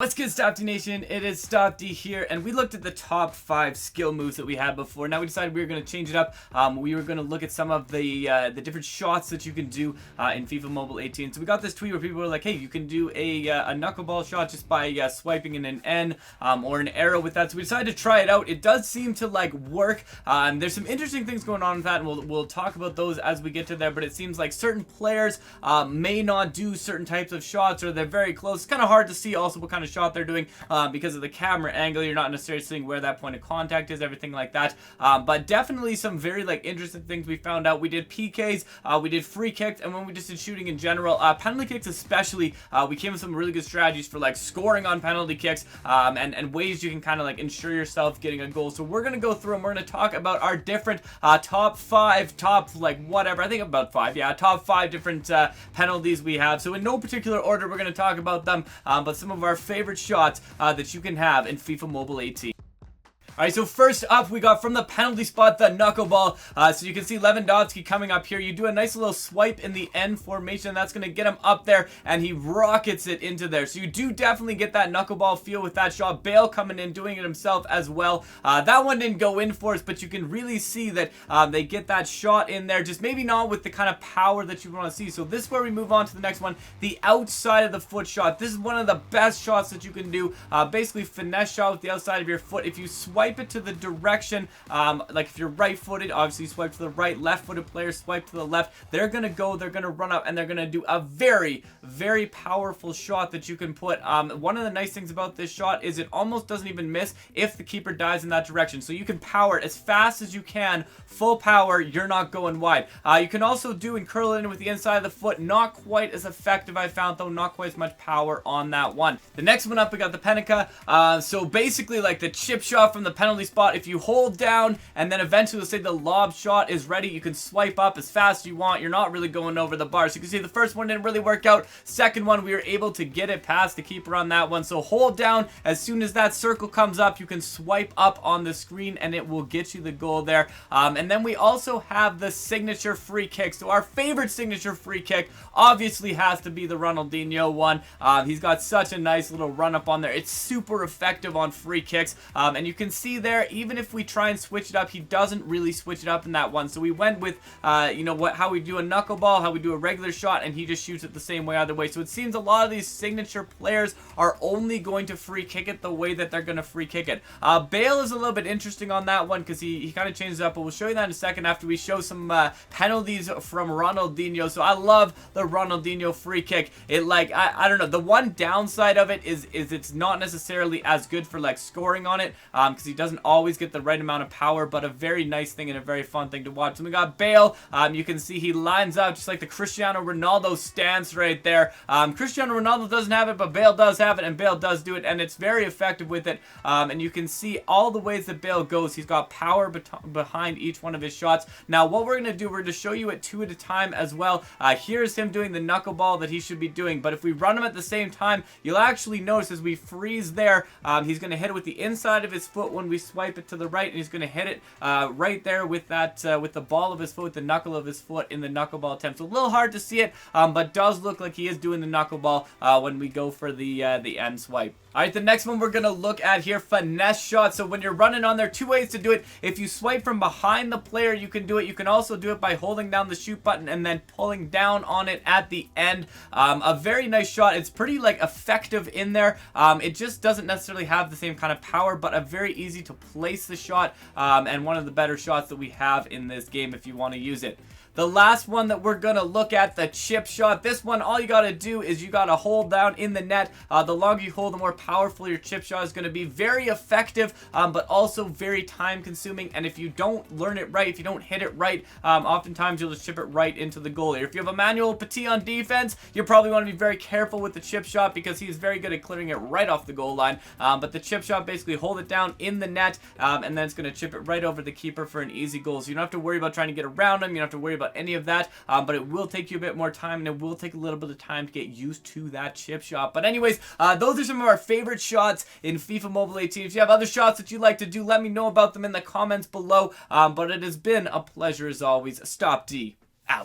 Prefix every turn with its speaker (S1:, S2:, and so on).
S1: What's good, Stopde Nation? It is Stopde here, and we looked at the top 5 skill moves that we had before. Now we decided we were going to change it up. We were going to look at some of the different shots that you can do in FIFA Mobile 18. So we got this tweet where people were like, hey, you can do a knuckleball shot just by swiping in an N or an arrow with that. So we decided to try it out. It does seem to like work. There's some interesting things going on with that, and we'll talk about those as we get to there. But it seems like certain players may not do certain types of shots, or they're very close. It's kind of hard to see also what kind of shot they're doing because of the camera angle. You're not necessarily seeing where that point of contact is, everything like that. But definitely some very like interesting things we found out. We did PKs, we did free kicks, and when we just did shooting in general, penalty kicks especially, we came with some really good strategies for like scoring on penalty kicks and ways you can kind of like ensure yourself getting a goal. So we're gonna go through and we're gonna talk about our different top 5, like whatever, I think about 5, yeah, top 5 different penalties we have. So in no particular order we're gonna talk about them, but some of our favorite shots that you can have in FIFA Mobile 18. Alright, so first up, we got from the penalty spot, the knuckleball. So you can see Lewandowski coming up here. You do a nice little swipe in the N formation. That's going to get him up there, and he rockets it into there. So you do definitely get that knuckleball feel with that shot. Bale coming in, doing it himself as well. That one didn't go in for us, but you can really see that they get that shot in there. Just maybe not with the kind of power that you want to see. So this is where we move on to the next one, the outside of the foot shot. This is one of the best shots that you can do. Basically, finesse shot with the outside of your foot. If you swipe it to the direction, like if you're right-footed, obviously swipe to the right. Left-footed players swipe to the left. They're gonna go, they're gonna run up, and they're gonna do a very, very powerful shot that you can put. One of the nice things about this shot is it almost doesn't even miss if the keeper dives in that direction. So you can power it as fast as you can, full power. You're not going wide. You can also do and curl it in with the inside of the foot. Not quite as effective, I found, though. Not quite as much power on that one. The next one up, we got the Panenka. So basically, like the chip shot from the penalty spot. If you hold down and then eventually, let's say the lob shot is ready, you can swipe up as fast as you want. You're not really going over the bar. So you can see the first one didn't really work out. Second one, we were able to get it past the keeper on that one. So hold down. As soon as that circle comes up, you can swipe up on the screen and it will get you the goal there. And then we also have the signature free kick. So our favorite signature free kick obviously has to be the Ronaldinho one. He's got such a nice little run up on there. It's super effective on free kicks. And you can see there, even if we try and switch it up, he doesn't really switch it up in that one. So we went with, you know, how we do a knuckleball, how we do a regular shot, and he just shoots it the same way either way. So it seems a lot of these signature players are only going to free kick it the way that they're going to free kick it. Bale is a little bit interesting on that one because he kind of changes it up, but we'll show you that in a second after we show some penalties from Ronaldinho. So I love the Ronaldinho free kick. It like, I don't know, the one downside of it is it's not necessarily as good for like scoring on it because he doesn't always get the right amount of power, but a very nice thing and a very fun thing to watch. So we got Bale. You can see he lines up just like the Cristiano Ronaldo stance right there. Cristiano Ronaldo doesn't have it, but Bale does have it, and Bale does do it, and it's very effective with it. And you can see all the ways that Bale goes. He's got power behind each one of his shots. Now, what we're going to do, we're going to show you it 2 at a time as well. Here's him doing the knuckleball that he should be doing, but if we run him at the same time, you'll actually notice as we freeze there, he's going to hit it with the inside of his foot when we swipe it to the right, and he's going to hit it right there with that with the ball of his foot, with the knuckle of his foot in the knuckleball attempt. So a little hard to see it, but does look like he is doing the knuckleball when we go for the end swipe. Alright, the next one we're going to look at here, finesse shot. So when you're running on there, 2 ways to do it. If you swipe from behind the player, you can do it. You can also do it by holding down the shoot button and then pulling down on it at the end. A very nice shot. It's pretty like effective in there. It just doesn't necessarily have the same kind of power, but a very easy to place the shot, and one of the better shots that we have in this game if you want to use it. The last one that we're going to look at, the chip shot. This one, all you got to do is you got to hold down in the net. The longer you hold, the more powerful your chip shot is going to be. Very effective, but also very time consuming. And if you don't learn it right, if you don't hit it right, oftentimes you'll just chip it right into the goalie. If you have Emmanuel Petit on defense, you probably want to be very careful with the chip shot because he's very good at clearing it right off the goal line. But the chip shot, basically hold it down in the net, and then it's going to chip it right over the keeper for an easy goal. So you don't have to worry about trying to get around him. You don't have to worry about any of that, but it will take you a bit more time, and it will take a little bit of time to get used to that chip shot. But anyways, those are some of our favorite shots in FIFA Mobile 18. If you have other shots that you'd like to do, let me know about them in the comments below. But it has been a pleasure as always. Stopde.